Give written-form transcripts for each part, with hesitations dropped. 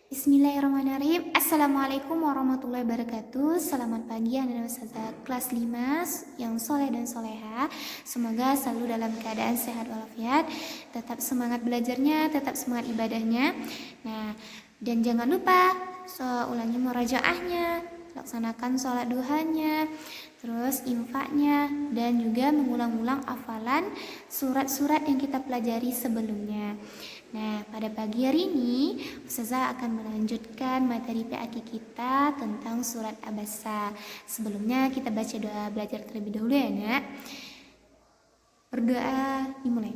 Bismillahirrahmanirrahim. Assalamualaikum warahmatullahi wabarakatuh. Selamat pagi anak ustazah kelas 5 yang soleh dan soleha. Semoga selalu dalam keadaan sehat walafiat, tetap semangat belajarnya, tetap semangat ibadahnya. Nah, dan jangan lupa ulangi murajaahnya, laksanakan sholat duhanya, terus infaknya, dan juga mengulang-ulang hafalan surat-surat yang kita pelajari sebelumnya. Nah, pada pagi hari ini Ustazah akan melanjutkan materi PAK kita tentang surat Abasa. Sebelumnya kita baca doa belajar terlebih dahulu ya, Nak. Berdoa dimulai.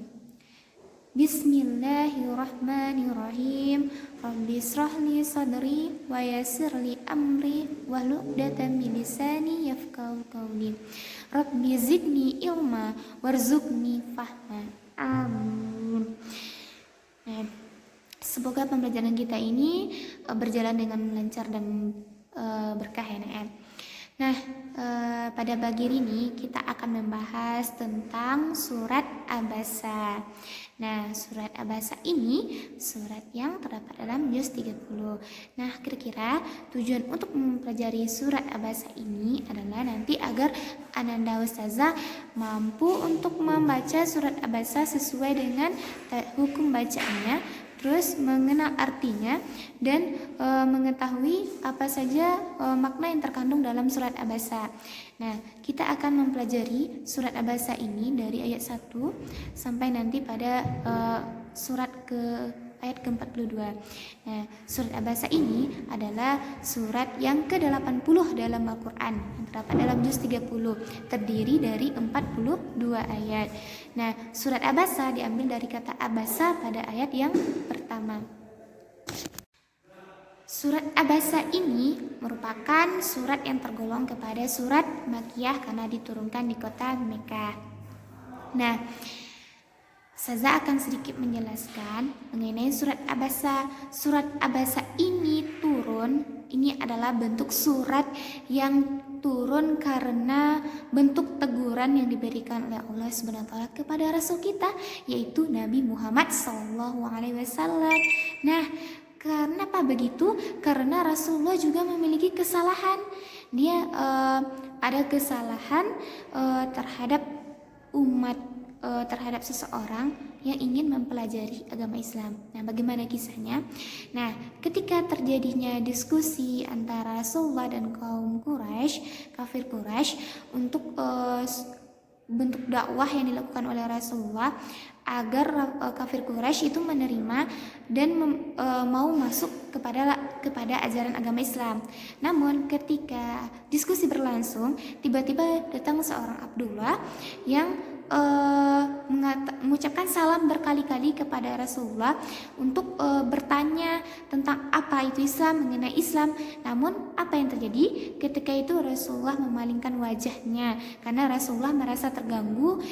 Bismillahirrahmanirrahim. Rabbi shrahli sadri wa yassirli amri wahlul 'uqdatam min lisani yafqahu qawli. Rabbi zidni ilma warzuqni fahma. Amin. Nah, semoga pembelajaran kita ini berjalan dengan lancar dan berkah ya, Nak. Nah, pada pagi ini kita akan membahas tentang surat Abasa. Nah, surat Abasa ini surat yang terdapat dalam juz 30. Nah, kira-kira tujuan untuk mempelajari surat Abasa ini adalah nanti agar Ananda Ustazah mampu untuk membaca surat Abasa sesuai dengan hukum bacaannya, terus mengenal artinya dan mengetahui apa saja makna yang terkandung dalam surat Abasa. Nah, kita akan mempelajari surat Abasa ini dari ayat 1 sampai nanti pada surat ayat ke-42. Nah, surat Abasa ini adalah surat yang ke-80 dalam Al-Quran yang terdapat dalam juz 30, terdiri dari 42 ayat. Nah, surat Abasa diambil dari kata Abasa pada ayat yang pertama. Surat Abasa ini merupakan surat yang tergolong kepada surat Makkiyah karena diturunkan di kota Mekah. Nah, Ustazah akan sedikit menjelaskan mengenai surat Abasa. Surat Abasa ini adalah bentuk surat yang turun karena bentuk teguran yang diberikan oleh Allah SWT kepada Rasul kita, yaitu Nabi Muhammad SAW. Nah, kenapa begitu? Karena Rasulullah juga memiliki kesalahan. Dia ada kesalahan terhadap umat, terhadap seseorang yang ingin mempelajari agama Islam. Nah, bagaimana kisahnya? Nah, ketika terjadinya diskusi antara Rasulullah dan kaum Quraisy, kafir Quraisy, untuk bentuk dakwah yang dilakukan oleh Rasulullah agar kafir Quraisy itu menerima dan mau masuk kepada ajaran agama Islam. Namun ketika diskusi berlangsung, tiba-tiba datang seorang Abdullah yang mengucapkan salam berkali-kali kepada Rasulullah untuk bertanya tentang apa itu Islam, mengenai Islam. Namun apa yang terjadi? Ketika itu Rasulullah memalingkan wajahnya karena Rasulullah merasa terganggu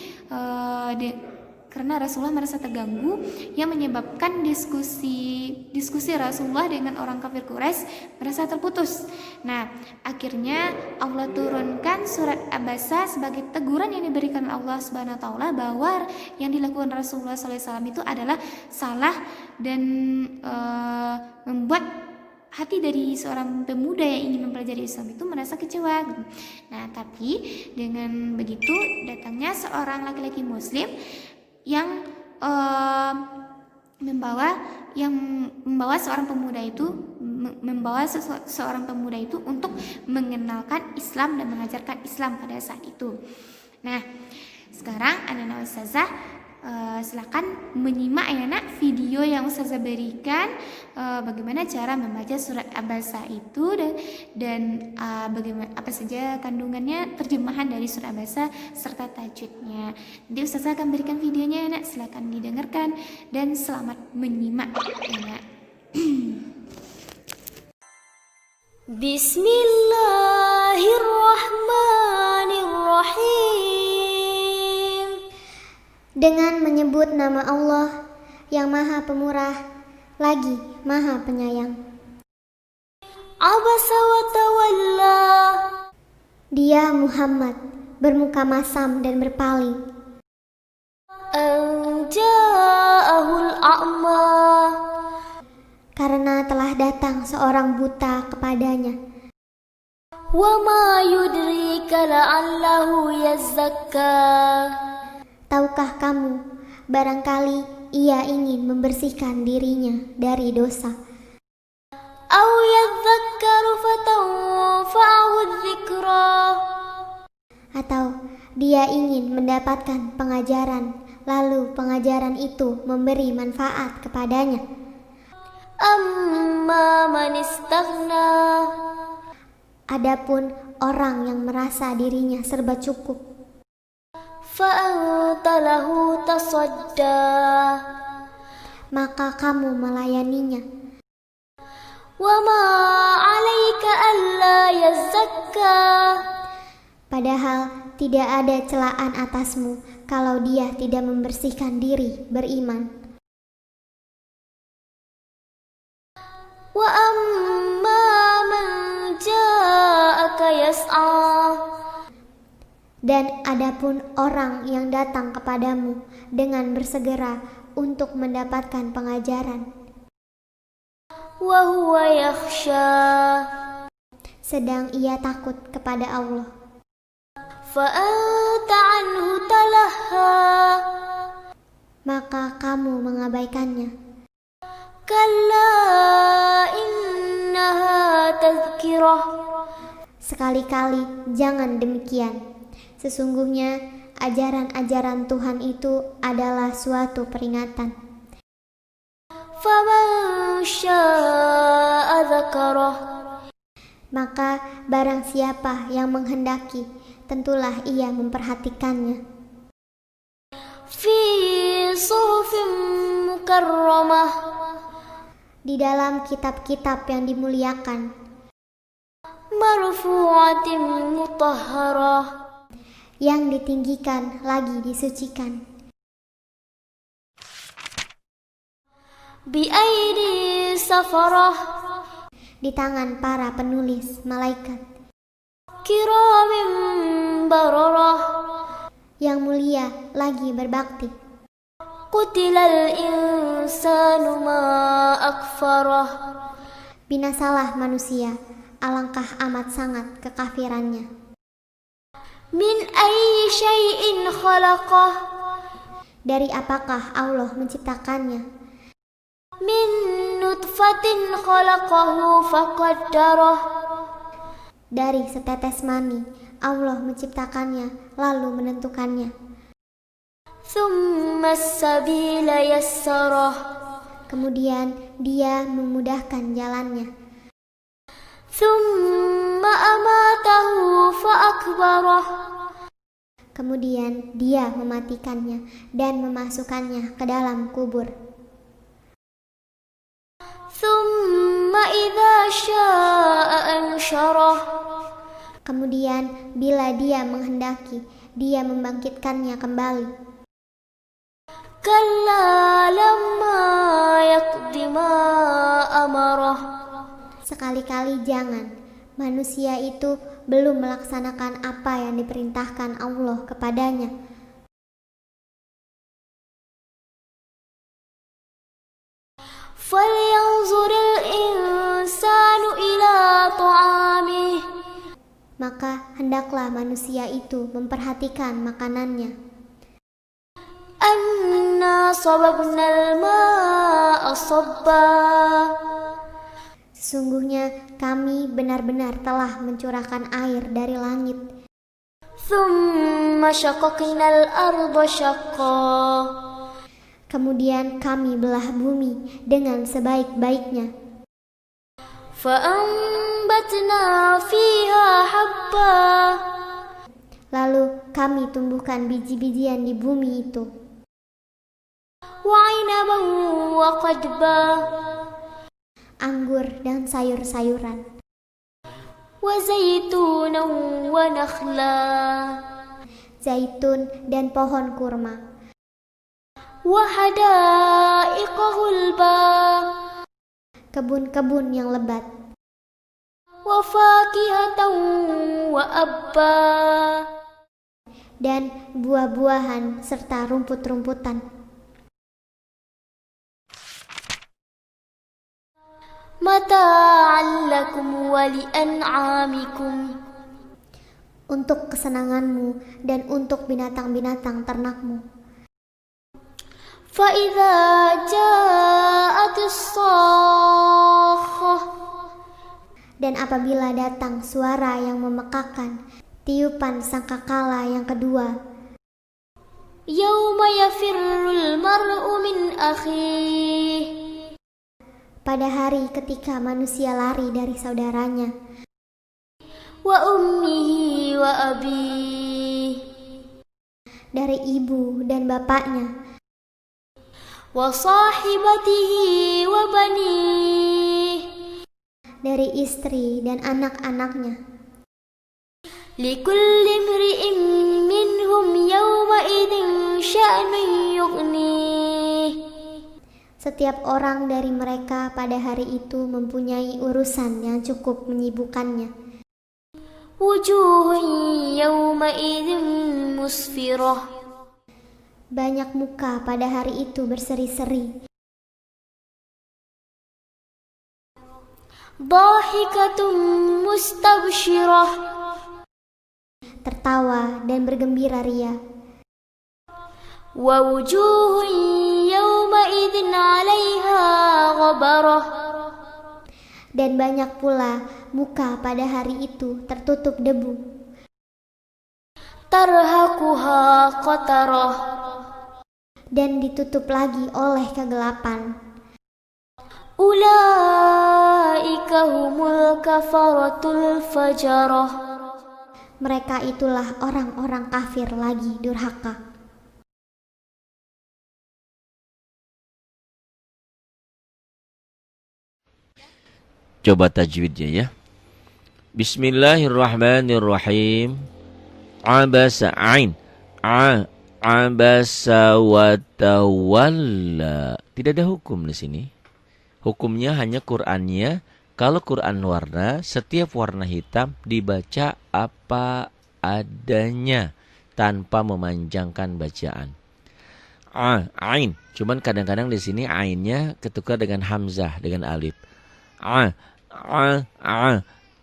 yang menyebabkan diskusi Rasulullah dengan orang kafir Quraisy merasa terputus. Nah, akhirnya Allah turunkan surat Abasa sebagai teguran yang diberikan Allah Subhanahu wa taala bahwa yang dilakukan Rasulullah SAW itu adalah salah dan membuat hati dari seorang pemuda yang ingin mempelajari Islam itu merasa kecewa. Nah, tapi dengan begitu datangnya seorang laki-laki Muslim yang membawa seorang pemuda itu untuk mengenalkan Islam dan mengajarkan Islam pada saat itu. Nah, sekarang anak-anak Ustazah silakan menyimak ya, Nak, video yang Ustazah berikan bagaimana cara membaca surat Abasa itu dan bagaimana apa saja kandungannya, terjemahan dari surat Abasa serta tajwidnya. Nanti Ustazah akan berikan videonya ya, Nak, silakan didengarkan dan selamat menyimak ya, Nak. Bismillahirrahmanirrahim. Dengan menyebut nama Allah yang Maha Pemurah lagi Maha Penyayang. Abasa wa tawalla. Dia Muhammad bermuka masam dan berpaling. An ja'ahul a'ma. Karena telah telah datang seorang buta kepadanya. وَمَا يُدْرِيكَ لَعَلَّهُ يَزَّكَّى Tahukah kamu, barangkali ia ingin membersihkan dirinya dari dosa. أَوْ يَذَّكَّرُ فَتَنفَعَهُ الذِّكْرَى Atau dia ingin mendapatkan pengajaran, lalu pengajaran itu memberi manfaat kepadanya. أَمَّا مَنِ اسْتَغْنَى Adapun orang yang merasa dirinya serba cukup, فَأَنْتَ لَهُ تَصَدَّى maka kamu melayaninya. وَمَا عَلَيْكَ أَلَّا يَزَّكَّى Padahal tidak ada celaan atasmu kalau dia tidak membersihkan diri beriman. وَأَمَّا مَنْ جَاءَكَ يَسْعَى Dan adapun orang yang datang kepadamu dengan bersegera untuk mendapatkan pengajaran, وَهُوَ يَخْشَى sedang ia takut kepada Allah, فَأَنْتَ عَنْهُ تَلَهَّى maka kamu mengabaikannya. كَلَّا إِنَّهَا تَذْكِرَةٌ Sekali-kali jangan demikian. Sesungguhnya ajaran-ajaran Tuhan itu adalah suatu peringatan. فَمَنْ شَاءَ ذَكَرَهُ Maka barang siapa yang menghendaki, tentulah ia memperhatikannya. فِي صُحُفٍ مُكَرَّمَةٍ Di dalam kitab-kitab yang dimuliakan, مَرْفُوعَةٍ مُطَهَّرَةٍ yang ditinggikan lagi disucikan, بِأَيْدِي سَفَرَةٍ di tangan para penulis malaikat كِرَامٍ بَرَرَةٍ yang mulia lagi berbakti. قُتِلَ الْإِنسَانُ مَا أَكْفَرَهُ Binasalah manusia, alangkah amat sangat kekafirannya. مِنْ أَيِّ شَيْءٍ خَلَقَهُ Dari apakah Allah menciptakannya? مِنْ نُطْفَةٍ خَلَقَهُ فَقَدَّرَهُ Dari setetes mani, Allah menciptakannya lalu menentukannya. ثُمَّ السَّبِيلَ يَسَّرَهُ Kemudian dia memudahkan jalannya. ثُمَّ أَمَاتَهُ فَأَكْبَرَهُ Kemudian dia mematikannya dan memasukkannya ke dalam kubur. ثُمَّ إِذَا شَاءَ أَنْشَرَهُ Kemudian bila dia menghendaki, dia membangkitkannya kembali. كَلَّا لَمَّا يَقْضِ مَا أَمَرَهُ Sekali-kali jangan, manusia itu belum melaksanakan apa yang diperintahkan Allah kepadanya. فَلْيَنْظُرِ الْإِنْسَانُ إِلَى طَعَامِهِ Maka hendaklah manusia itu memperhatikan makanannya. أَنَّا صَبَبْنَا الْمَاءَ صَبًّا Sesungguhnya kami benar-benar telah mencurahkan air dari langit. ثُمَّ شَقَقْنَا الْأَرْضَ شَقًّا Kemudian kami belah bumi dengan sebaik-baiknya. فَأَنْبَتْنَا فِيهَا حَبًّا Lalu kami tumbuhkan biji-bijian di bumi itu. وَعِنَبًا وَقَضْبًا Anggur dan sayur-sayuran. وَزَيْتُونًا وَنَخْلًا Zaitun dan pohon kurma. وَحَدَائِقَ غُلْبًا Kebun-kebun yang lebat. وَفَاكِهَةً وَأَبًّا Dan buah-buahan serta rumput-rumputan. متاعا لكم ولأنعامكم untuk kesenanganmu dan untuk binatang-binatang ternakmu. فإذا جاءت الصاخة Dan apabila datang suara yang memekakan, tiupan sangkakala yang kedua, يوم يفر المرء من أخيه pada hari ketika manusia lari dari saudaranya, وأمه وأبيه dari ibu dan bapaknya, وصاحبته وبنيه dari istri dan anak-anaknya. لكل امرئ منهم يومئذ شأن يغنيه Setiap orang dari mereka pada hari itu mempunyai urusan yang cukup menyibukkannya. وجوه يومئذ مسفرة Banyak muka pada hari itu berseri-seri, ضاحكة مستبشرة tertawa dan bergembira ria. ووجوه يومئذ عليها غبرة Dan banyak pula muka pada hari itu tertutup debu, ترهقها قترة dan ditutup lagi oleh kegelapan. أولئك هم الكفرة الفجرة Mereka itulah orang-orang kafir lagi durhaka. Coba tajwidnya ya. Bismillahirrahmanirrahim. Abasa ain. Abasa wa tawalla. Tidak ada hukum di sini. Hukumnya hanya Qur'annya. Kalau Qur'an warna, setiap warna hitam dibaca apa adanya tanpa memanjangkan bacaan. Ain. Cuman kadang-kadang di sini ainnya ketukar dengan hamzah, dengan alif.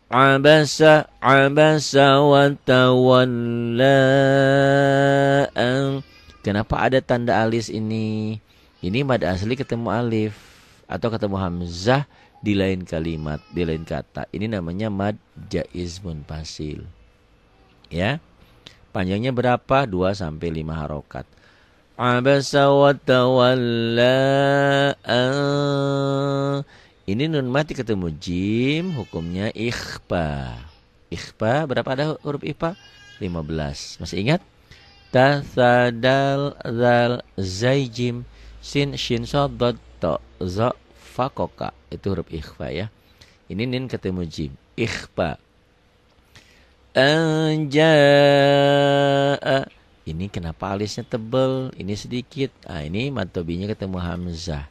Abasa wa tawalla. Kenapa ada tanda alis ini? Ini mad asli ketemu alif atau ketemu hamzah di lain kalimat, di lain kata. Ini namanya mad jaiz munfasil. Ya. Panjangnya berapa? 2 sampai 5 harokat. Abasa wa tawalla. Ini nun mati ketemu jim, hukumnya ikhfa. Ikhfa berapa ada huruf ikhfa? 15. Masih ingat? Ta, tha, dal, zal, zai, jim, sin, shin, sod, dot, to, zo, fa, koka. Itu huruf ikhfa ya. Ini nin ketemu jim. Ikhfa. Anja'a. Ini kenapa alisnya tebal? Ini sedikit. Ini mad tobinya ketemu hamzah.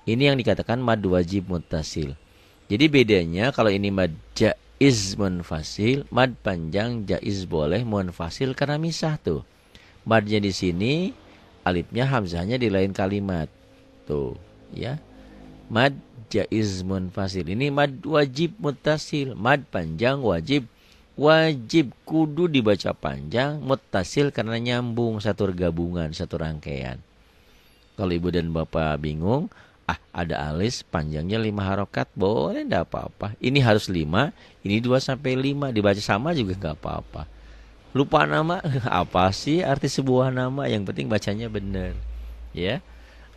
Ini yang dikatakan mad wajib muttasil. Jadi bedanya kalau ini mad jaiz munfasil, mad panjang jaiz boleh, munfasil karena misah tuh. Madnya di sini, alifnya hamzahnya di lain kalimat. Tuh, ya. Mad jaiz munfasil. Ini mad wajib muttasil, mad panjang wajib. Wajib kudu dibaca panjang, muttasil karena nyambung, satu gabungan, satu rangkaian. Kalau ibu dan bapak bingung, ada alis panjangnya 5 harokat, boleh enggak apa-apa. Ini harus 5, ini 2 sampai 5, dibaca sama juga enggak apa-apa. Lupa nama, apa sih arti sebuah nama? Yang penting bacanya benar. Ya.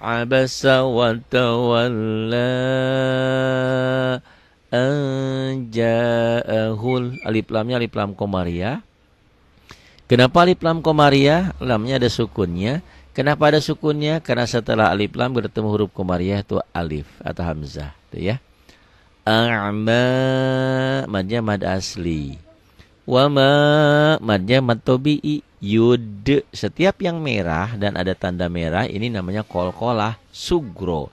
Abasa wa tawalla anja'ahul. Alif lamnya alif lam komariah. Kenapa alif lam komariah? Lamnya ada sukunnya. Kenapa ada sukunnya? Karena setelah alif lam bertemu huruf komariah itu alif atau hamzah, itu ya. A'ma madnya mad asli. Wa ma madnya mad tabi'i. Yud, setiap yang merah dan ada tanda merah ini namanya qalqalah sugro.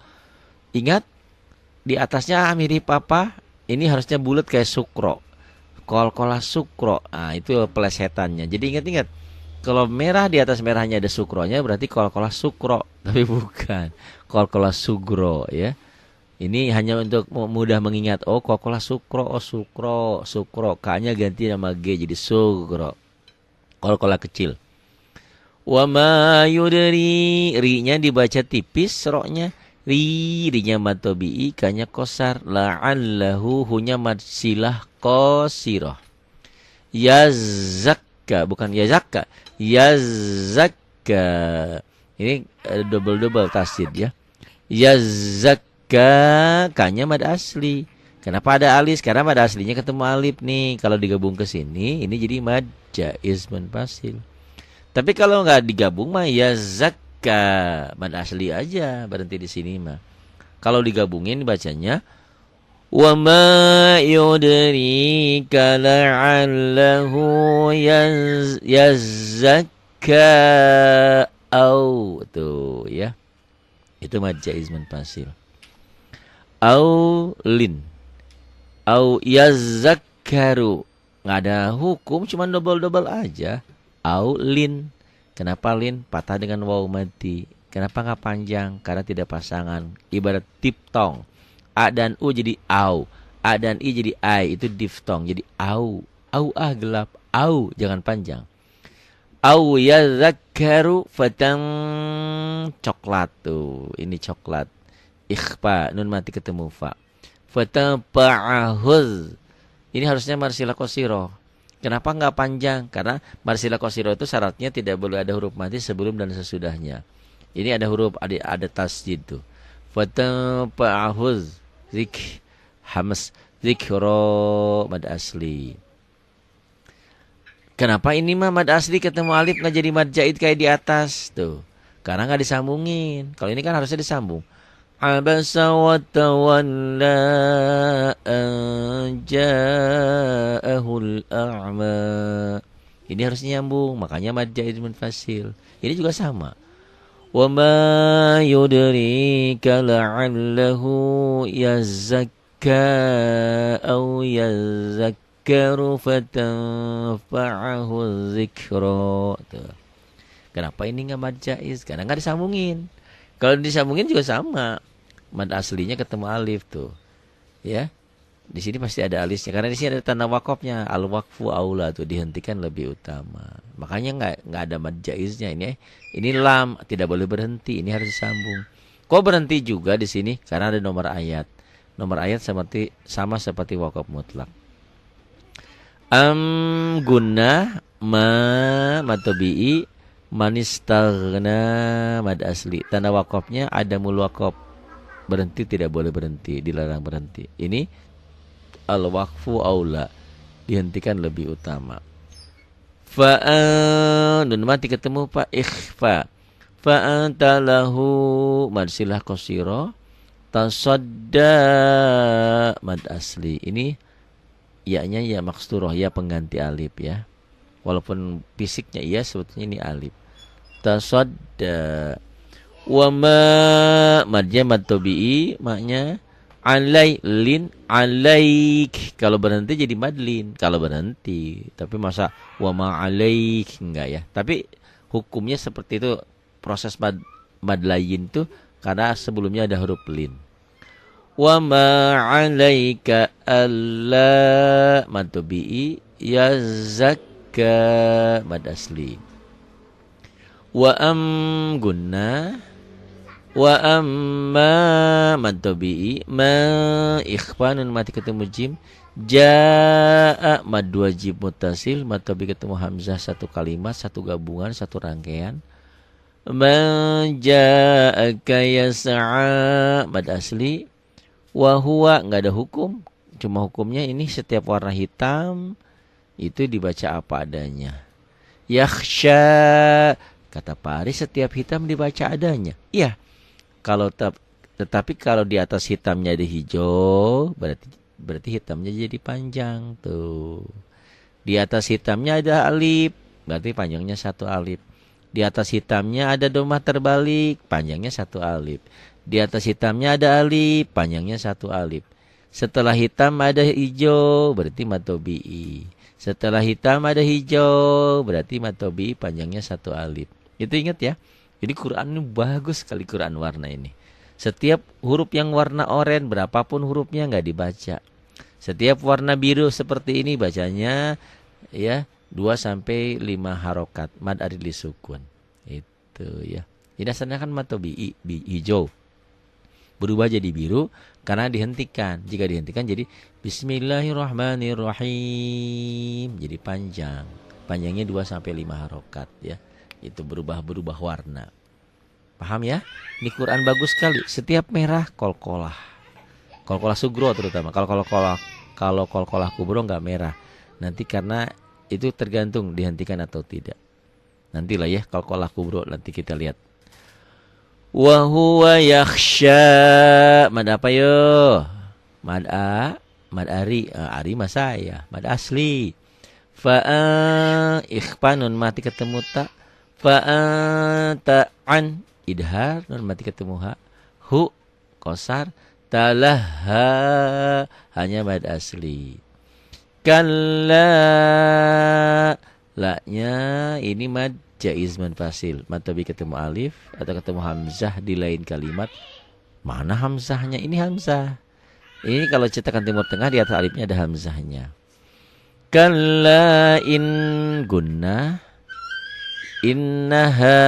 Ingat di atasnya mirip apa? Ini harusnya bulat kayak sukro. Qalqalah sukro. Itu pelesetannya. Jadi ingat-ingat. Kalau merah di atas merahnya ada sukronya berarti qalqalah sukro, tapi bukan qalqalah sugro ya. Ini hanya untuk mudah mengingat. Oh, Coca-Cola sukro, oh sukro, sukro. K-nya ganti nama G jadi sugro. Coca-Cola kecil. Wa ma yudri, ri-nya dibaca tipis, ro-nya ri-nya mad tabi'i, K-nya qasar, la'allahu, hu-nya mad silah qasirah. Yazakka, bukan yazakka, yazakka. Ini double tasdid ya. Yazakka, K-nya mad asli. Kenapa ada alis? Karena mad aslinya ketemu alif nih. Kalau digabung ke sini, ini jadi mad jaiz munfasil. Tapi kalau nggak digabung mah ya zakka, mad asli aja, berhenti di sini mah. Kalau digabungin bacanya wa ma yudrika la'allahu yazakka au, tuh ya. Itu mad jaiz munfasil. Au lin, au yazakkaru, nggak ada hukum, cuma double aja. Au lin. Kenapa lin? Patah dengan waw mati. Kenapa nggak panjang? Karena tidak pasangan. Ibarat diftong. A dan u jadi au. A dan i jadi ai. Itu diftong. Jadi au. Au gelap. Au jangan panjang. Au yazakkaru fatan, coklat tuh. Ini coklat. Ikhfa, nun mati ketemu fa. Fatan pa'ahuz. Ini harusnya marsilah qasirah. Kenapa nggak panjang? Karena marsilah qasirah itu syaratnya tidak boleh ada huruf mati sebelum dan sesudahnya. Ini ada huruf, ada tasjid tuh. Fatafa'ahuz zik hams zikro mad asli. Kenapa ini mah mad asli ketemu alif nggak jadi mad jaid kayak di atas tuh? Karena nggak disambungin. Kalau ini kan harusnya disambung. Abasa wa tawalla an ja'ahul a'ma. Ini harusnya nyambung, makanya mad jaiz munfasil. Ini juga sama. Wa ma yudrika la'allahu yazakka aw yazakkaru fatanfa'ahu dzikra. Kenapa ini enggak mad jaiz? Karena enggak disambungin. Kalau disambungin juga sama. Mad aslinya ketemu alif tuh. Ya. Di sini pasti ada alisnya karena di sini ada tanda wakofnya, al waqfu aula tuh, dihentikan lebih utama. Makanya enggak ada mad jaiznya ini. Ini lam, tidak boleh berhenti, ini harus disambung. Kok berhenti juga di sini? Karena ada nomor ayat. Nomor ayat sama seperti wakaf mutlak. Gunnah ma matobi'i manistaghna mad asli. Tanda wakofnya ada mul wakof. Berhenti tidak boleh berhenti, dilarang berhenti. Ini al-waqfu aula, dihentikan lebih utama. Nun mati ketemu fa ikhfa. Fa antalahu mad silah qasira tasadda mad asli. Ini ya-nya ya maksturah, ya pengganti alif ya. Walaupun fisiknya iya, sebetulnya ini alif. Tasadda. Wa ma madnya mad tabi'i, maknya alai lin alaik. Kalau berhenti jadi madlin. Kalau berhenti, tapi masa wa ma alaik enggak ya. Tapi hukumnya seperti itu, proses madlayin tuh karena sebelumnya ada huruf lin. Wa ma alaika alla mad tabi'i yazakka mad asli. Wa gunna wa amma mad tabi'i ma ikhfanun mati ketemu jim, jaa mad wajib muttasil, mad tabi'i ketemu hamzah, satu kalimat, satu gabungan, satu rangkaian. Man ja'aka yas'a mad asli. Wa huwa enggak ada hukum, cuma hukumnya ini setiap warna hitam itu dibaca apa adanya. Yakhsha, kata Pak Aris, setiap hitam dibaca adanya. Iya. Kalau tetapi kalau di atas hitamnya ada hijau, berarti hitamnya jadi panjang tuh. Di atas hitamnya ada alif, berarti panjangnya satu alif. Di atas hitamnya ada domah terbalik, panjangnya satu alif. Di atas hitamnya ada alif, panjangnya satu alif. Setelah hitam ada hijau, berarti mad tabi'i. Setelah hitam ada hijau, berarti mad tabi'i panjangnya satu alif. Itu ingat ya. Jadi Quran ini bagus sekali, Quran warna ini. Setiap huruf yang warna oranye berapapun hurufnya nggak dibaca. Setiap warna biru seperti ini bacanya ya 2 sampai 5 harokat mad arid li sukun. Itu ya. Ini asalnya kan mad hijau. Berubah jadi biru karena dihentikan. Jika dihentikan jadi Bismillahirrahmanirrahim. Jadi panjang. Panjangnya 2 sampai 5 harokat ya. Itu berubah warna. Paham ya? Ini Quran bagus sekali. Setiap merah kolkolah. Kolkolah sugro terutama. Kalau kolkolah kubro enggak merah. Nanti karena itu tergantung dihentikan atau tidak. Nantilah ya kolkolah kubro nanti kita lihat. Wa huwa yakhsha. Mad apa yo? Mad a, mad ari. Ari mah saya. Mad asli. Fa ikhfa nun mati ketemu ta. Fa ta'an idhar nun mati ketemu ha. Hu qasar. Talaha hanya mad asli. Kalla la-nya ini mad jaiz munfasil. Mad tabi ketemu alif atau ketemu hamzah di lain kalimat. Mana hamzahnya? Ini hamzah. Ini kalau cetakan Timur Tengah di atas alifnya ada hamzahnya. Kalla in gunnah innaha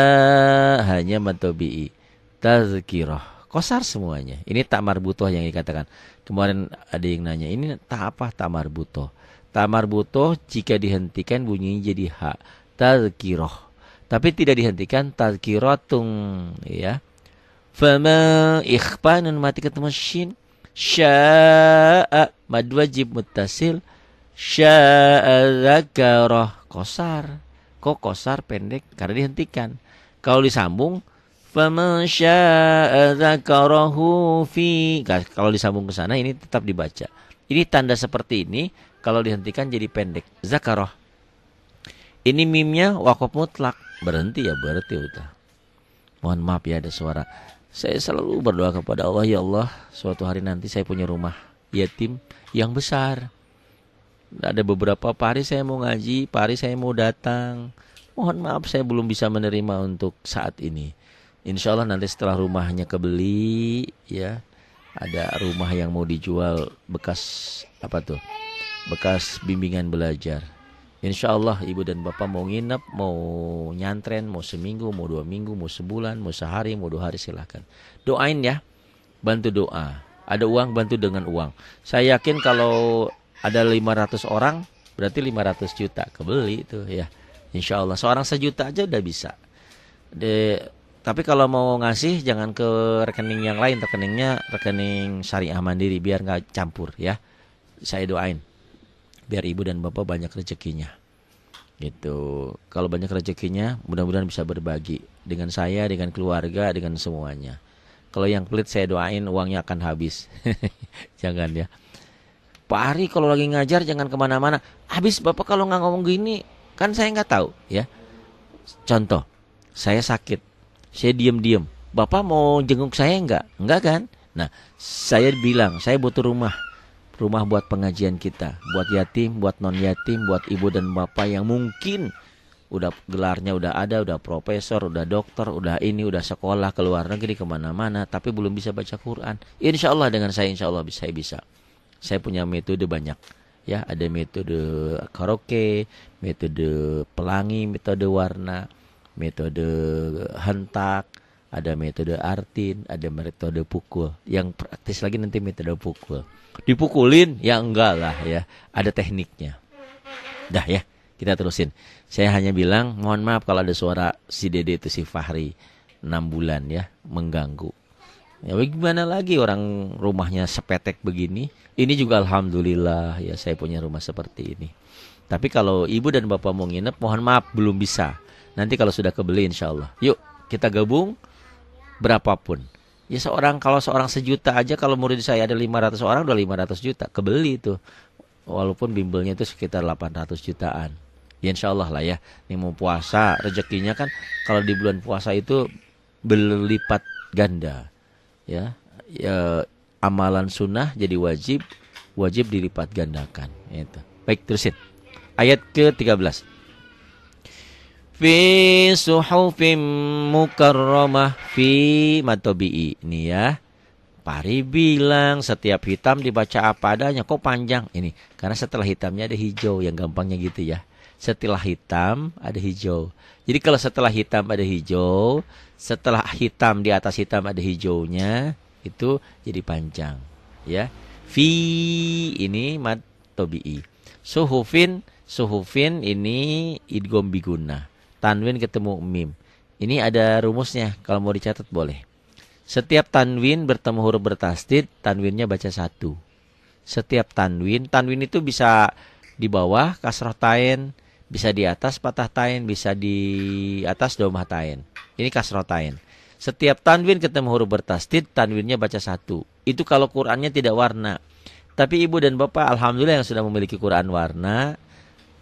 hanya mad tabi'i. Tazkirah. Kosar semuanya. Ini tak marbutoh yang dikatakan. Kemarin ada yang nanya, ini tak apa tak marbutoh? Tak marbutoh jika dihentikan bunyinya jadi ha. Tazkiroh. Tapi tidak dihentikan tazkirotung. Ya. Fama ikhfanun mati ketemu shin. Sya'a mad wajib muttasil. Sya'a zakaroh. Kosar. Kok kosar pendek? Karena dihentikan. Kalau disambung faman syaa dzakarahu fi. Kalau disambung ke sana ini tetap dibaca. Ini tanda seperti ini kalau dihentikan jadi pendek. Zakarah. Ini mimnya waqaf mutlak. Berhenti ya berarti udah. Mohon maaf ya ada suara. Saya selalu berdoa kepada Allah, ya Allah, suatu hari nanti saya punya rumah yatim yang besar. Ada beberapa hari saya mau ngaji, hari saya mau datang. Mohon maaf saya belum bisa menerima untuk saat ini. Insya Allah nanti setelah rumahnya kebeli ya, ada rumah yang mau dijual bekas apa tuh, bekas bimbingan belajar. Insya Allah ibu dan bapak mau nginep, mau nyantren, mau seminggu, mau 2 minggu, mau sebulan, mau sehari, mau 2 hari silahkan. Doain ya, bantu doa. Ada uang bantu dengan uang. Saya yakin kalau ada 500 orang berarti 500 juta kebeli itu ya. Insya Allah seorang 1 juta aja udah bisa. Tapi kalau mau ngasih jangan ke rekening yang lain, rekeningnya rekening syariah mandiri biar nggak campur ya. Saya doain biar ibu dan bapak banyak rezekinya. Gitu. Kalau banyak rezekinya mudah-mudahan bisa berbagi dengan saya, dengan keluarga, dengan semuanya. Kalau yang pelit saya doain uangnya akan habis. Jangan ya. Pak Ari kalau lagi ngajar jangan kemana-mana. Habis bapak kalau nggak ngomong gini kan saya nggak tahu ya. Contoh, saya sakit. Saya diam-diam. Bapak mau jenguk saya enggak? Enggak kan? Nah, saya bilang, saya butuh rumah. Rumah buat pengajian kita. Buat yatim, buat non-yatim, buat ibu dan bapak yang mungkin udah gelarnya udah ada, udah profesor, udah dokter, udah ini, udah sekolah ke luar negeri kemana-mana, tapi belum bisa baca Quran. Insya Allah dengan saya, insya Allah saya bisa. Saya punya metode banyak. Ya, ada metode karaoke, metode pelangi, metode warna, metode hentak, ada metode artin, ada metode pukul. Yang praktis lagi nanti metode pukul. Dipukulin? Ya enggak lah ya. Ada tekniknya. Dah ya, kita terusin. Saya hanya bilang, mohon maaf kalau ada suara si Dede itu si Fahri 6 bulan ya, mengganggu. Ya bagaimana lagi orang rumahnya sepetek begini. Ini juga alhamdulillah ya saya punya rumah seperti ini. Tapi kalau ibu dan bapak mau nginep, mohon maaf belum bisa. Nanti kalau sudah kebeli insya Allah. Yuk kita gabung berapapun. Ya kalau seorang 1 juta aja, kalau murid saya ada 500 orang udah 500 juta. Kebeli itu. Walaupun bimbelnya itu sekitar 800 jutaan. Ya insya Allah lah ya. Ini mau puasa rezekinya kan kalau di bulan puasa itu berlipat ganda. Ya amalan sunnah jadi wajib dilipat gandakan. Itu. Baik terusin. Ayat ke-13. Fi suhufim mukarramah. Fi matobi'i. Ini ya. Pari bilang setiap hitam dibaca apa adanya. Kok panjang? Ini karena setelah hitamnya ada hijau. Yang gampangnya gitu ya. Setelah hitam ada hijau. Jadi kalau setelah hitam ada hijau, setelah hitam di atas hitam ada hijaunya, itu jadi panjang. Ya. Fi ini matobi'i. Suhufin ini idgham biguna. Tanwin ketemu mim. Ini ada rumusnya. Kalau mau dicatat boleh. Setiap tanwin bertemu huruf bertasdid, tanwinnya baca satu. Setiap tanwin itu bisa di bawah kasroh tain, bisa di atas patah tain, bisa di atas domah tain. Ini kasroh tain. Setiap tanwin ketemu huruf bertasdid, tanwinnya baca satu. Itu kalau Qur'annya tidak warna. Tapi ibu dan bapak alhamdulillah yang sudah memiliki Qur'an warna,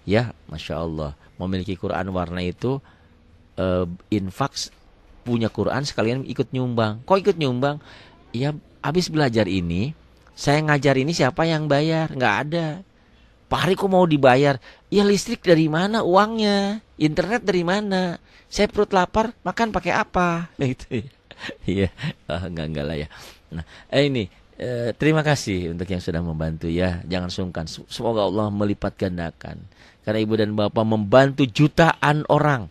ya Masya Allah, memiliki Qur'an warna itu infak punya Quran sekalian ikut nyumbang. Kok ikut nyumbang? Ya habis belajar ini, saya ngajar ini siapa yang bayar? Nggak ada. Pak Hari kok mau dibayar? Ya listrik dari mana uangnya? Internet dari mana? Saya perut lapar, makan pakai apa? Itu. Iya, enggak lah ya. Nah, ini terima kasih untuk yang sudah membantu ya. Jangan sungkan. Semoga Allah melipat gandakan. Karena ibu dan bapak membantu jutaan orang.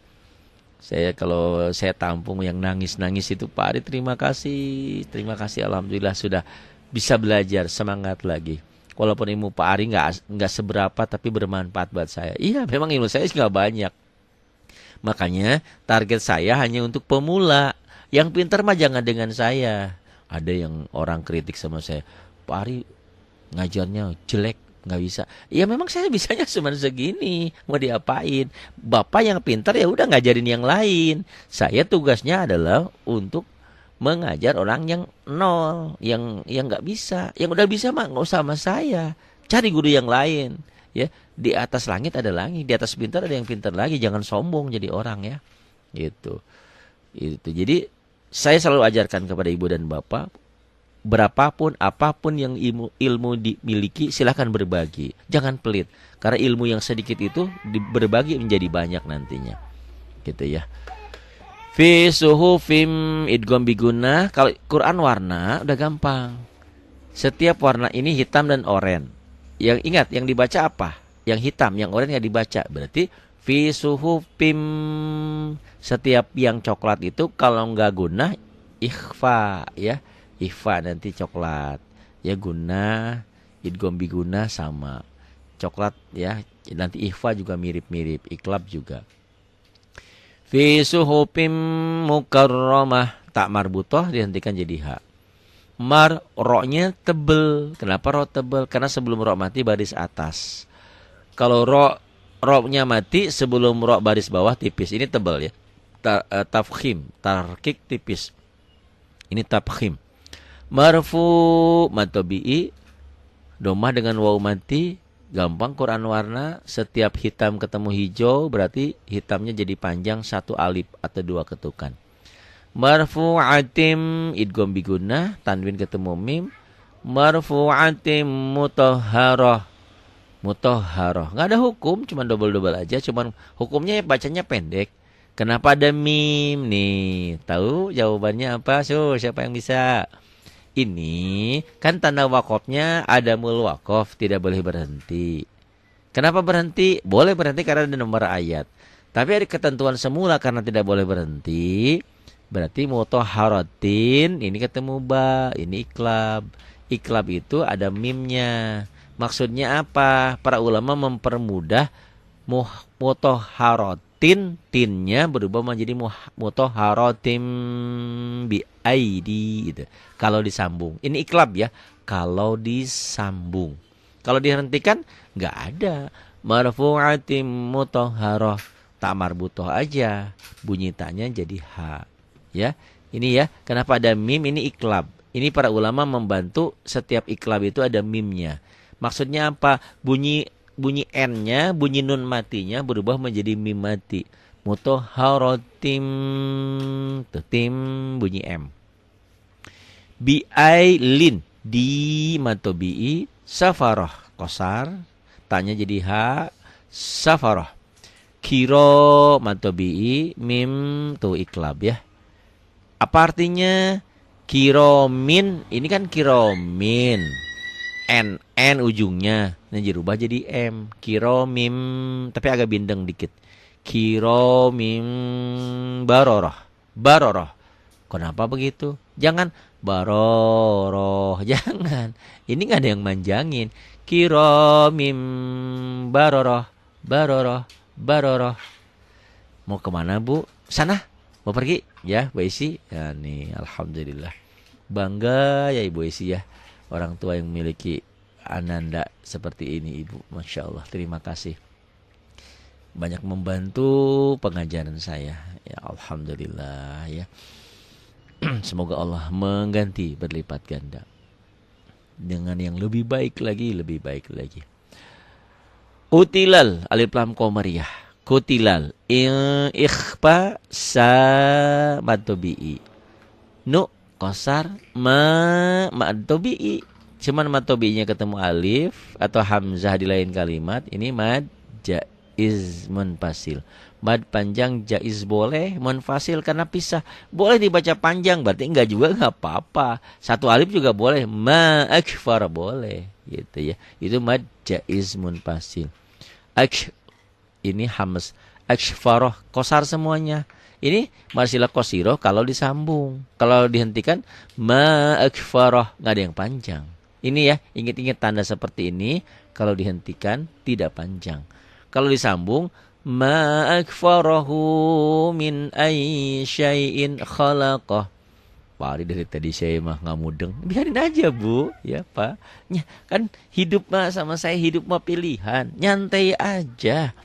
Kalau saya tampung yang nangis-nangis itu, Pak Ari terima kasih alhamdulillah sudah bisa belajar, semangat lagi. Walaupun ilmu Pak Ari nggak seberapa tapi bermanfaat buat saya. Iya, memang ilmu saya nggak banyak. Makanya target saya hanya untuk pemula. Yang pintar mah jangan dengan saya. Ada yang orang kritik sama saya, Pak Ari ngajarnya jelek. Nggak bisa. Ya memang saya bisanya cuma segini. Mau diapain? Bapak yang pintar ya udah ngajarin yang lain. Saya tugasnya adalah untuk mengajar orang yang nol, yang nggak bisa. Yang udah bisa mah nggak usah sama saya. Cari guru yang lain. Ya, di atas langit ada langit, di atas pintar ada yang pintar lagi. Jangan sombong jadi orang ya. Gitu. Itu. Jadi saya selalu ajarkan kepada ibu dan bapak, berapapun, apapun yang ilmu dimiliki, silahkan berbagi. Jangan pelit. Karena ilmu yang sedikit itu berbagi menjadi banyak nantinya. Gitu ya. Fi suhufim idgham biguna. Kalau Quran warna udah gampang. Setiap warna ini hitam dan oranye. Yang ingat, yang dibaca apa? Yang hitam, yang oranye yang dibaca. Berarti fi suhufim. Setiap yang coklat itu kalau enggak guna, ikhfa ya. Ikhfa nanti coklat ya, guna idgham biguna sama coklat ya, nanti ikhfa juga mirip-mirip, iklab juga. Fi suhufim mukarramah, tak marbutoh dihentikan jadi ha. Mar, ro-nya tebel. Kenapa ro tebel? Karena sebelum ro mati baris atas. Kalau ro-nya mati sebelum ro baris bawah tipis, ini tebel ya. Tafkhim, tarkik tipis. Ini tafkhim. Marfu matobi'i, domah dengan waw mati, gampang Quran warna. Setiap hitam ketemu hijau berarti hitamnya jadi panjang satu alif atau dua ketukan. Marfu'atim idgham biguna, tanwin ketemu mim. Marfu'atim mutahharah. Mutahharah. Enggak ada hukum, cuman double-double aja, cuman hukumnya bacanya pendek. Kenapa ada mim nih? Tahu jawabannya apa? Siapa yang bisa? Ini kan tanda wakofnya ada mul wakof, tidak boleh berhenti. Kenapa berhenti? Boleh berhenti karena ada nomor ayat. Tapi ada ketentuan semula karena tidak boleh berhenti. Berarti mutahharatin, ini ketemu ba, ini iklab. Iklab itu ada mimnya. Maksudnya apa? Para ulama mempermudah mutahharatin, tinnya berubah menjadi mutahharatim bi aidi gitu. Kalau disambung, ini iklab ya. Kalau disambung, kalau dihentikan nggak ada. Marfu'atim mutahharah, tak marbutoh aja, bunyi taknya jadi ha. Ya, ini ya. Kenapa ada mim? Ini iklab. Ini para ulama membantu setiap iklab itu ada mimnya. Maksudnya apa? Bunyi n-nya, bunyi nun matinya berubah menjadi mim mati. Mutahharatim, tim bunyi m. Bi'ailin, di matobi'i, safarah, kosar, tanya jadi ha, safarah. Kiro matobi'i mim tuh iklab ya. Apa artinya? Kiromin, ini kan kiromin. N ujungnya. Nah dirubah jadi M. Kiromim, tapi agak bindeng dikit. Kiromim baroroh. Baroroh. Kenapa begitu? Jangan baroroh. Jangan. Ini nggak ada yang manjangin. Kiromim baroroh. Baroroh. Baroroh. Mau kemana Bu? Sana. Mau pergi? Ya Bu Isi. Ya nih alhamdulillah. Bangga ya Ibu Isi ya. Orang tua yang memiliki ananda seperti ini Ibu. Masya Allah. Terima kasih. Banyak membantu pengajaran saya. Ya alhamdulillah ya. Semoga Allah mengganti berlipat ganda. Dengan yang lebih baik lagi. Lebih baik lagi. Utilal alif lam qamariyah. Kutilal ikhfa sa matobi'i. Nu kosar matobi'i. Cuman matobi'inya ketemu alif atau hamzah di lain kalimat. Ini mad jaiz munfasil. Mad panjang jaiz boleh, munfasil karena pisah. Boleh dibaca panjang, berarti enggak juga enggak apa-apa. Satu alif juga boleh, ma akfar boleh gitu ya. Itu mad jaiz munfasil. Ini hamz akfaroh kosar semuanya. Ini marsilah kosiroh kalau disambung. Kalau dihentikan ma akfaroh, nggak ada yang panjang. Ini ya, ingat-ingat tanda seperti ini. Kalau dihentikan tidak panjang. Kalau disambung ma akfarohu min ayyi syai'in khalaqah. Pak dari tadi saya mah nggak mudeng. Biarin aja Bu, ya Pak. Kan hidup mah sama saya hidup mah pilihan. Nyantai aja.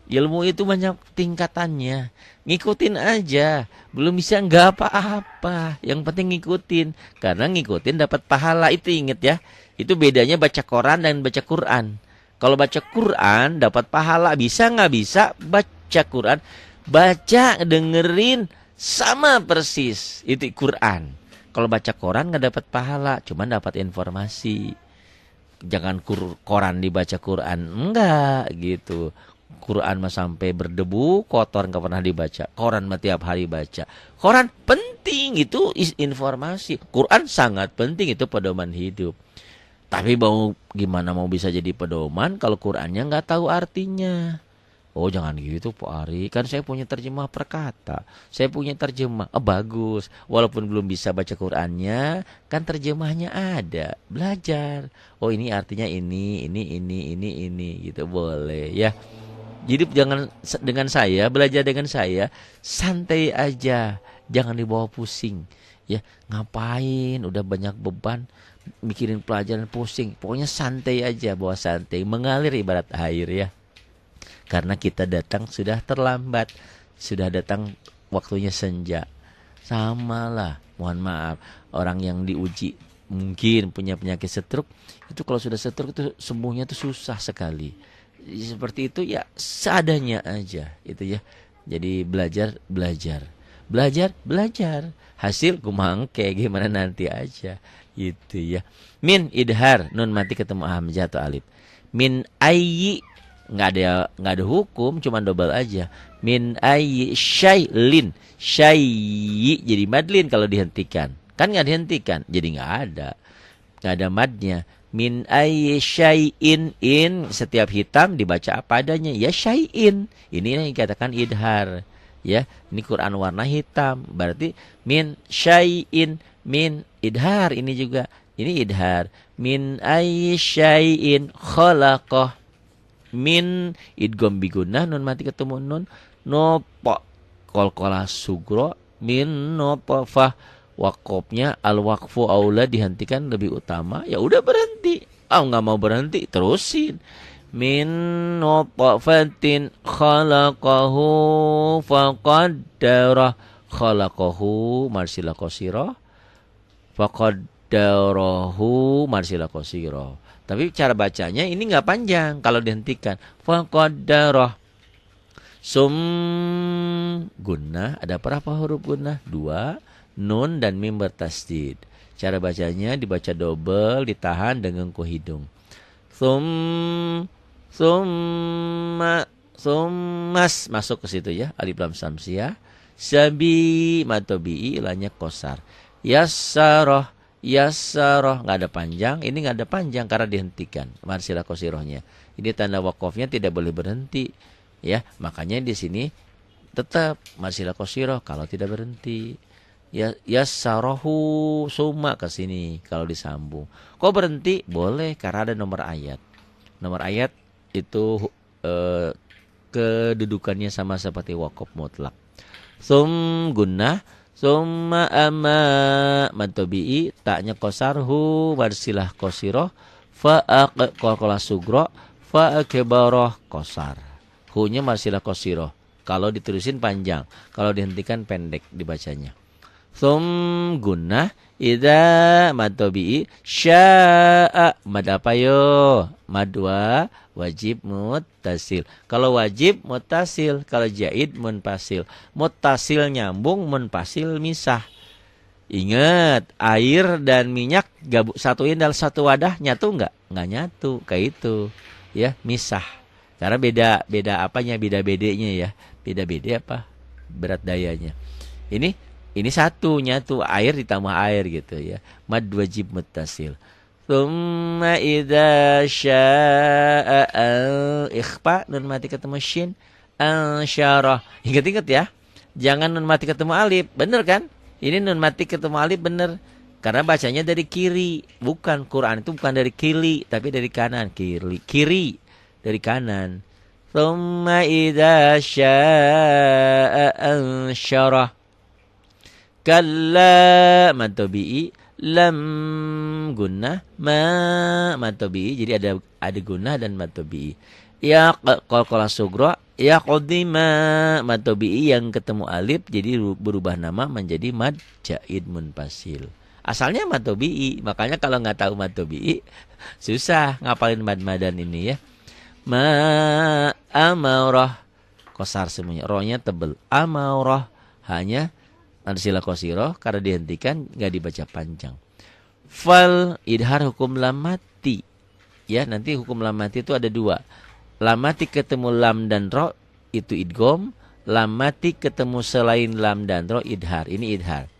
Ilmu itu banyak tingkatannya. Ngikutin aja. Belum bisa nggak apa-apa. Yang penting ngikutin. Karena ngikutin dapat pahala. Itu inget ya. Itu bedanya baca Quran dan baca Quran. Kalau baca Quran dapat pahala. Bisa nggak bisa baca Quran. Baca, dengerin. Sama persis. Itu Quran. Kalau baca Quran nggak dapat pahala. Cuma dapat informasi. Jangan Quran dibaca Quran. Enggak gitu. Quran mah sampai berdebu, kotor nggak pernah dibaca. Quran mah tiap hari baca. Quran penting, itu informasi. Quran sangat penting, itu pedoman hidup. Tapi gimana mau bisa jadi pedoman kalau Qurannya nggak tahu artinya? Oh jangan gitu Pak Ari, kan saya punya terjemah perkata. Saya punya terjemah, bagus. Walaupun belum bisa baca Qurannya, kan terjemahnya ada. Belajar. Oh ini artinya ini gitu boleh ya. Jadi jangan dengan saya, belajar dengan saya, santai aja, jangan dibawa pusing. Ya, ngapain? Udah banyak beban, mikirin pelajaran pusing. Pokoknya santai aja, bawa santai, mengalir ibarat air ya. Karena kita datang sudah terlambat, sudah datang waktunya senja. Samalah, mohon maaf, orang yang diuji mungkin punya penyakit stroke, itu kalau sudah stroke itu sembuhnya itu susah sekali. Seperti itu ya seadanya aja itu ya. Jadi belajar hasil kumangke gimana nanti aja gitu ya. Min idhar nun mati ketemu hamzah atau alif. Min ayyi nggak ada hukum, cuma double aja. Min ayyi syailin, syai'i jadi madlin kalau dihentikan. Kan nggak dihentikan, jadi nggak ada madnya. Min ayyi syai'in, in setiap hitam dibaca apa adanya ya syai'in. Ini yang dikatakan idhar ya. Ini Quran warna hitam, berarti min syai'in, min idhar. Ini juga ini idhar. Min ayyi syai'in khalaqah. Min idgham bigunnah, nun mati ketemu nun, nopo qalqalah sugro, min nopafah. Wakofnya al-waqfu aula, dihentikan lebih utama. Ya udah berhenti. Nggak mau berhenti, terusin. Min nutfatin khalaqahu faqaddarah. Khalaqahu marsilah qasirah, faqaddarahu marsilah qasirah. Tapi cara bacanya ini nggak panjang kalau dihentikan. Faqaddarah. Gunnah, ada berapa huruf gunnah? 2. Nun dan mim bertasdid. Cara bacanya dibaca double, ditahan dengan ku hidung. Summa Summas masuk ke situ ya, alif lam samsiah. Sabi mad tabi'i ilahnya qasar. Yassarah, yassarah nggak ada panjang, ini nggak ada panjang karena dihentikan mad silah qasirohnya. Ini tanda wakofnya tidak boleh berhenti ya, makanya di sini tetap mad silah qasiroh kalau tidak berhenti. Ya yassarahu summa ke sini kalau disambung. Kok berhenti? Boleh karena ada nomor ayat. Nomor ayat itu kedudukannya sama seperti wakof mutlak. Gunnah, summa amma mad tabi'i taknya qasarhu warsilah qasiroh fa qalqalah sugro fa akbarah qasar. Hu-nya warsilah qasiroh. Kalau diterusin panjang, kalau dihentikan pendek dibacanya. Gunnah idza mad tabi'i sya'a mad apa yo? Mad wajib muttasil. Kalau wajib muttasil, kalau jaid munfasil. Muttasil nyambung, munfasil misah. Ingat, air dan minyak satuin dalam satu wadah nyatu enggak? Enggak nyatu, kayak itu. Ya, misah. Karena beda apanya, beda bedanya ya. Beda apa? Berat dayanya. Ini satu nyatu, air ditambah air gitu ya. Mad wajib muttasil. Tsumma idza syaa ikhfa nun mati ketemu shin ansyarah. Ingat-ingat ya. Jangan nun mati ketemu alif, bener kan? Ini nun mati ketemu alif bener. Karena bacanya dari kiri, bukan Quran itu bukan dari kiri, tapi dari kanan. Kiri dari kanan. Tsumma idza syaa ansyarah. Kalla mad tabi'i lam gunnah mad tabi'i, jadi ada gunnah dan mad tabi'i. Ya qalqalah sugra ya qadima mad tabi'i yang ketemu alif jadi berubah nama menjadi mad jaid munfasil. Asalnya mad tabi'i, makanya kalau nggak tahu mad tabi'i susah ngapalin mad-madan ini ya. Ma amarah qasar semuanya, rohnya tebel. Amarah hanya mad silah qasiroh karena dihentikan nggak dibaca panjang. Fal idhar hukum lam mati. Ya, nanti hukum lam mati itu ada dua. Lam mati ketemu lam dan ro itu idgham, lam mati ketemu selain lam dan ro idhar. Ini idhar.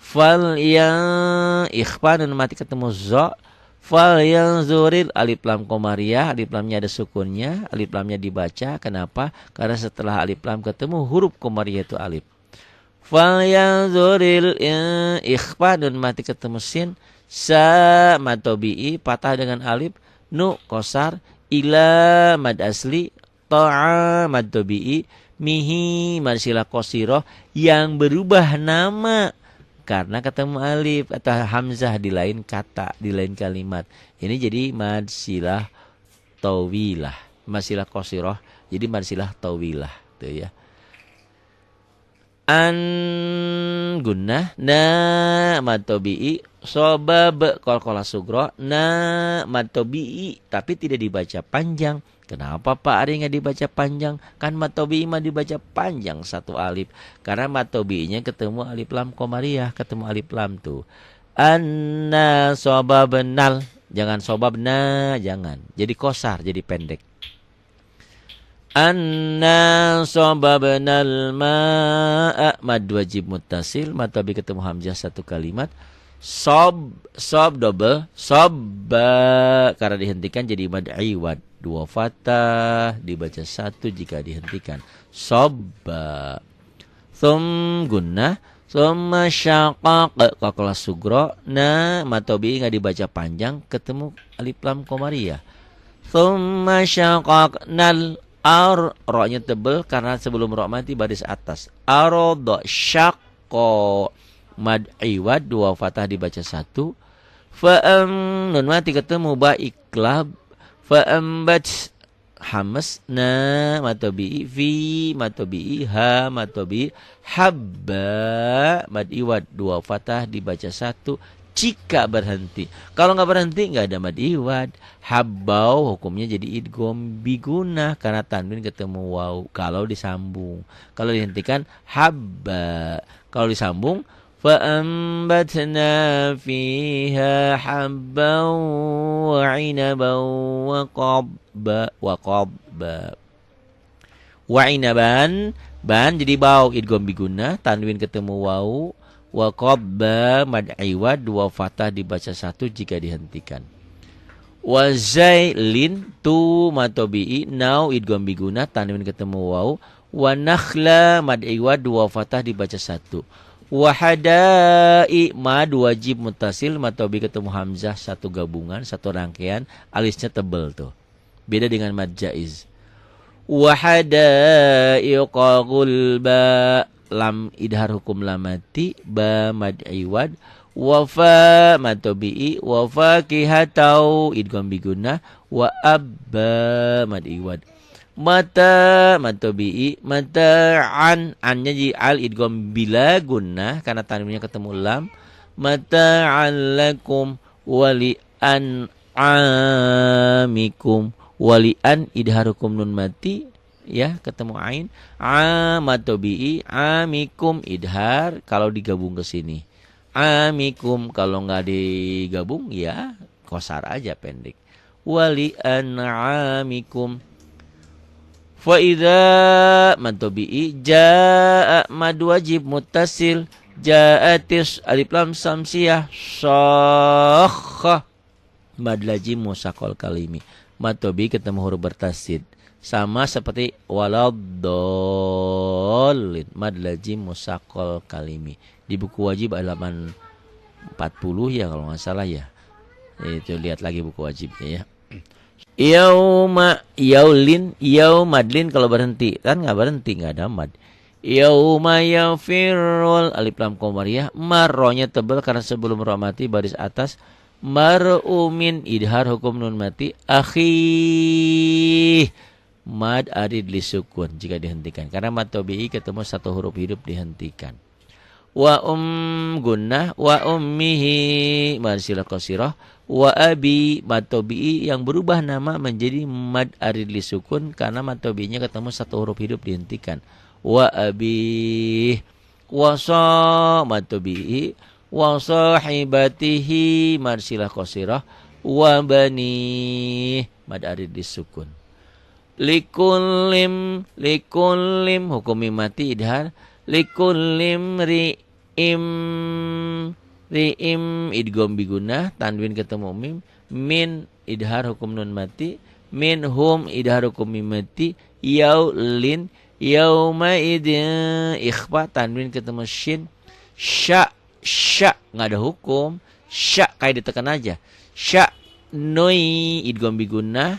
Fal yang ikhfa dan mati ketemu zo. Fal yang zuril alif lam qamariyah, alif lamnya ada sukunnya, alif lamnya dibaca. Kenapa? Karena setelah alif lam ketemu huruf qamariyah itu alif. Fal yanzuril ikhfa nun mati ketemu sin sa mad tabi'i patah dengan alif nu qasar ila mad asli ta'a mad tabi'i mihi mad silah qasiroh yang berubah nama karena ketemu alif atau hamzah di lain kata, di lain kalimat. Ini jadi mad silah tawilah, mad silah qasiroh jadi mad silah tawilah tuh ya. An gunnah na mad tabi'i sobab qalqalah sugro na mad tabi'i tapi tidak dibaca panjang. Kenapa Pak Ari nggak dibaca panjang? Kan mad tabi'i mah dibaca panjang satu alif. Karena mad tabi'inya ketemu alif lam qamariyah, ketemu alif lam tuh. Anna sobabnal, jangan sobabna, jangan. Jadi qasar, jadi pendek. Anna sababnal ma'a mad wajib muttasil mad tabi ketemu hamzah satu kalimat. Sob double sobba karena dihentikan jadi mad iwad dua fathah dibaca satu jika dihentikan sobba. Gunnah summa syaqaq qalqalah sugro na mad tabi enggak dibaca panjang ketemu alif lam qamariyah. Summa syaqaqnal ro-nya tebel karena sebelum ro mati baris atas. Arodo syakko mad iwad dua fathah dibaca satu. Nun mati ketemu ba iklab. Fa'ambat hamas na mad tabi'i fi mad tabi'i ha mad tabi'i habba mad iwad dua fathah dibaca satu. Jika berhenti, kalau nggak berhenti nggak ada mad iwad. Habbau hukumnya jadi idgham biguna karena tanwin ketemu waw. Kalau disambung, kalau dihentikan habba. Kalau disambung fa'ambatna fiha habban wa 'inaban wa qabba. Wa inaban, ban jadi bau idgham biguna, tanwin ketemu wau. Wa qabba mad iwad, dua fathah dibaca satu jika dihentikan. Wa zailin tu matobi'i, now idgham biguna, tanwin ketemu wau. Wa nakhla mad iwad, dua fathah dibaca satu. Wa hadai mad wajib muttasil, matobi ketemu hamzah satu gabungan, satu rangkaian, alisnya tebel tuh. Beda dengan mad jaiz. Wa hadaiqa gulba, lam idhar hukum lamati, ba mad iwad. Wa fa matobi'i, wa fakihatau idgham biguna, wa abba mad iwad. Mata matobi'i, mata'an, annya jadi al idgham bila gunnah karena tanwinnya ketemu lam. Mata'an lakum wali an'amikum, wali an idhar hukum nun mati ya, ketemu ain. Matobi'i, amikum idhar kalau digabung ke sini. Amikum kalau nggak digabung ya kosar aja pendek. Wali an'amikum. Fa idza matobi'i, jaa mad wajib muttasil, jaatis alif lam samsiyah, shakha mad lazim musaqal kalimi. Matobi ketemu huruf bertasid, sama seperti waladdallin, mad lazim musaqal kalimi. Di buku wajib halaman 40 ya kalau nggak salah ya. Itu lihat lagi buku wajibnya ya. Yauma yaulin, yaumadlin kalau berhenti kan nggak berhenti, nggak ada mad. Yauma yafirul, alif lam qamariyah, marronya tebal karena sebelum ra mati baris atas. Mar'umin idhar hukum nun mati, akhi mad arid li sukun jika dihentikan karena mad tabi'i ketemu satu huruf hidup dihentikan. Wa gunnah, wa ummihi mad silah qasirah, wa abi mad tabi'i yang berubah nama menjadi mad arid li sukun karena mad tabi'inya ketemu satu huruf hidup dihentikan. Wa abi wa sa mad tabi'i, wa sahibatihi mad silah qasirah, wa bani mad arid li sukun. Likullim hukum mati idhar, likullim ri'im idgham biguna, tanwin ketemu mim. Min idhar hukum nun mati, minhum idhar hukum mim mati. Yaulin yauma idin ikhfa, tanwin ketemu shin. Sya nggak ada hukum, sya kayak ditekan aja. Sya noi idgham biguna,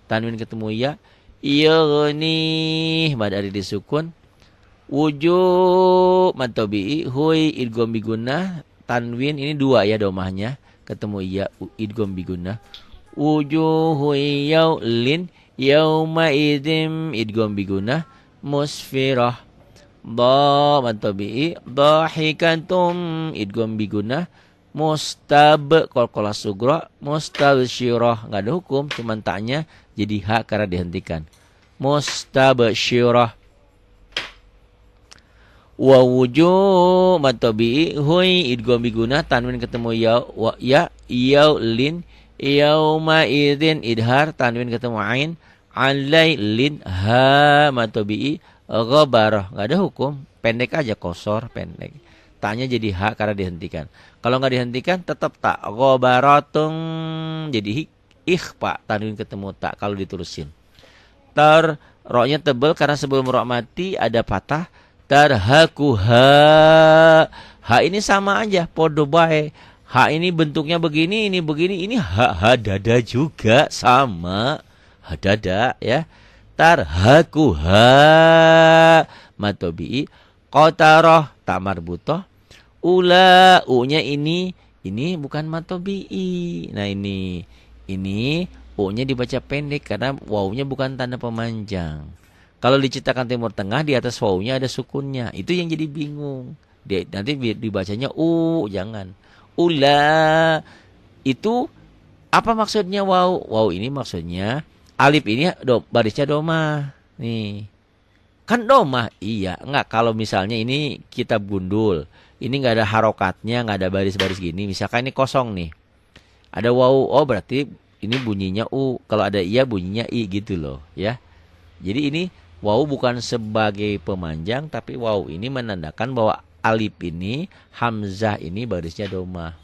tanwin ketemu ya. Yaghni mad arid disukun. Wujud mad tabi'i, hui idgham biguna, tanwin ini dua ya domahnya, ketemu ya idgham biguna. Wujuhu yaulin yauma idzim idgham biguna, musfirah. Dha mad tabi'i, dhahikatum idgham biguna. Mustab qalqalah sugra, mustabsyirah nggak ada hukum, cuman taknya jadi hak karena dihentikan. Mustabsyirah. Wa wujuh mad tabi'i, hui idgham biguna, tanwin ketemu ya, wa ya yaulin yauma idzin idhar, tanwin ketemu ain. Alailin ha mad tabi'i, ghabarah nggak ada hukum, pendek aja kosor pendek. Taknya jadi hak karena dihentikan. Kalau nggak dihentikan tetap tak. Ghabaratun jadi ikhfa, tanwin ketemu tak kalau diturusin. Roknya tebal karena sebelum rok mati ada patah. Tarhakuha, ha ini sama aja, podo bae. Ha ini bentuknya begini, ini begini, ini ha dada juga sama. Ha dada ya. Tarhakuha matobi'i, qatarah tak marbutoh. Ula u-nya ini bukan matobi'i. Nah ini u-nya dibaca pendek karena waw-nya bukan tanda pemanjang. Kalau diciptakan Timur Tengah di atas waw-nya ada sukunnya. Itu yang jadi bingung. Nanti dibacanya u, jangan. Ula itu apa maksudnya waw? Waw ini maksudnya alif ini barisnya domah. Nih. Kan domah, iya. Enggak, kalau misalnya ini kitab gundul. Ini enggak ada harokatnya, enggak ada baris-baris gini. Misalkan ini kosong nih. Ada waw, oh berarti ini bunyinya u. Kalau ada iya bunyinya i gitu loh, ya. Jadi ini Waw bukan sebagai pemanjang, tapi waw ini menandakan bahwa alif ini, hamzah ini barisnya domah.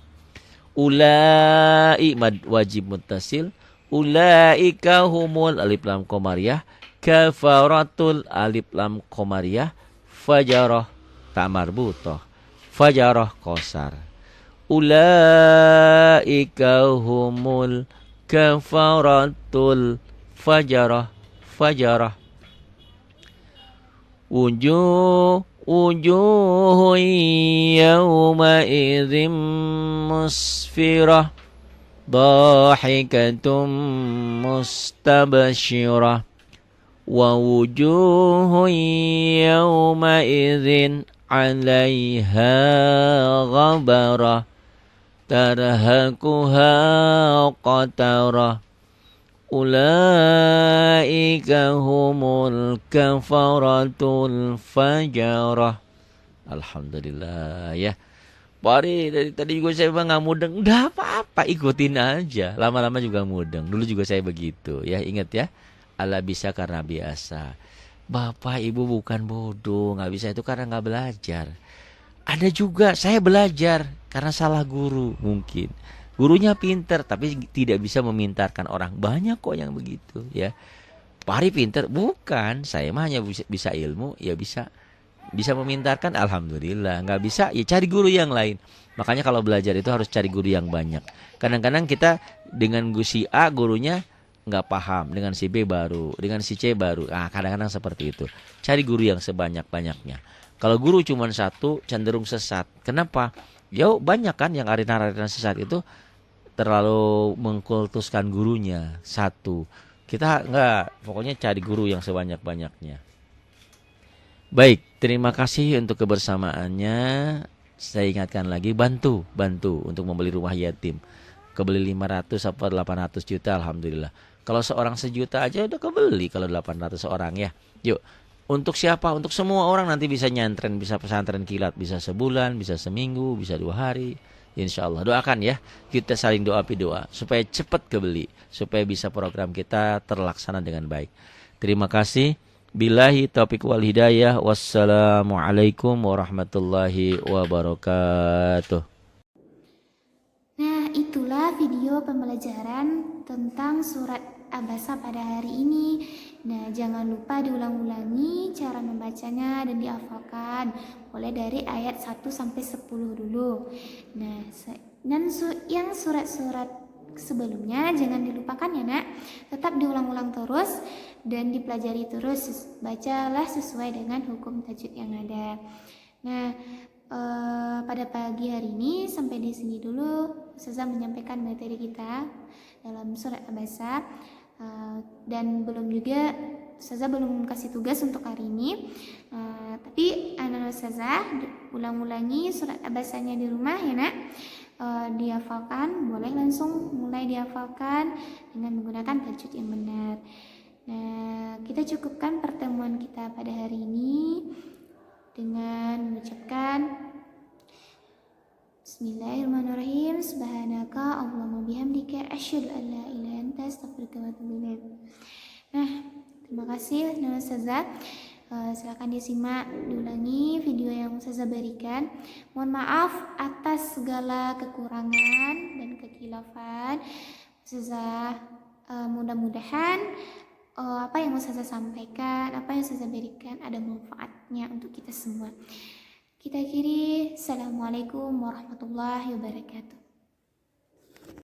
Ulai mad wajib muttasil. Ulaika humul alif lam qamariyah. Kafaratul alif lam qamariyah. Fajarah ta marbutah. Fajarah qasar. Ulaika humul kafaratul fajarah. Fajarah. Wujuh yawma'idhim musfirah dhahikatum mustabshirah wa wujuh yawma'idhin 'alaiha ghabarah tarhaquha qatarah ulaika humul kafaratul fajarah. Alhamdulillah ya. Pari dari tadi juga saya bilang nggak mudeng. Udah apa-apa ikutin aja. Lama-lama juga mudeng. Dulu juga saya begitu ya. Ingat ya. Allah bisa karena biasa. Bapak ibu bukan bodoh. Nggak bisa itu karena nggak belajar. Ada juga saya belajar karena salah guru mungkin. Gurunya pinter tapi tidak bisa memintarkan orang. Banyak kok yang begitu ya. Pari pinter bukan, saya mah hanya bisa ilmu, ya bisa memintarkan, alhamdulillah. Nggak bisa, ya cari guru yang lain. Makanya kalau belajar itu harus cari guru yang banyak. Kadang-kadang kita dengan si A gurunya nggak paham, dengan si B baru, dengan si C baru. Ah kadang-kadang seperti itu. Cari guru yang sebanyak-banyaknya. Kalau guru cuma satu cenderung sesat. Kenapa? Ya banyak kan yang arinan-arinan sesat itu terlalu mengkultuskan gurunya satu. Kita enggak, pokoknya cari guru yang sebanyak-banyaknya. Baik, terima kasih untuk kebersamaannya. Saya ingatkan lagi, bantu untuk membeli rumah yatim. Kebeli 500 atau 800 juta, alhamdulillah. Kalau seorang 1 juta aja udah kebeli kalau 800 orang ya. Yuk, untuk siapa? Untuk semua orang nanti bisa nyantren, bisa pesantren kilat, bisa sebulan, bisa seminggu, bisa 2 hari. Insya Allah doakan ya, kita saling doa supaya cepat kebeli, supaya bisa program kita terlaksana dengan baik. Terima kasih. Billahi taufiq wal hidayah. Wassalamualaikum warahmatullahi wabarakatuh. Nah, itulah video pembelajaran tentang surat Abasa pada hari ini. Nah, jangan lupa diulang-ulangi cara membacanya dan dihafalkan. Mulai dari ayat 1 sampai 10 dulu. Nah, dan yang surat-surat sebelumnya jangan dilupakan ya nak. Tetap diulang-ulang terus dan dipelajari terus. Bacalah sesuai dengan hukum tajwid yang ada. Nah, pada pagi hari ini sampai di sini dulu Ustazah menyampaikan materi kita dalam surat Abasa. Dan belum juga Ustazah belum kasih tugas untuk hari ini, tapi anak Ustazah ulang-ulangi surat Abasanya di rumah ya nak. Dihafalkan, boleh langsung mulai dihafalkan dengan menggunakan tajwid yang benar. Nah, kita cukupkan pertemuan kita pada hari ini dengan mengucapkan Bismillahirrahmanirrahim. Subhanaka Allahumma bihamdika asyhadu an la ilaha illa anta astaghfiruka wa atubu ilaik. Nah, terima kasih Nana Ustazah. Silakan disimak, diulangi video yang Ustazah berikan. Mohon maaf atas segala kekurangan dan kekhilafan. Ustazah mudah-mudahan apa yang Ustazah sampaikan, apa yang Ustazah berikan ada manfaatnya untuk kita semua. Kita akhiri, Assalamualaikum warahmatullahi wabarakatuh.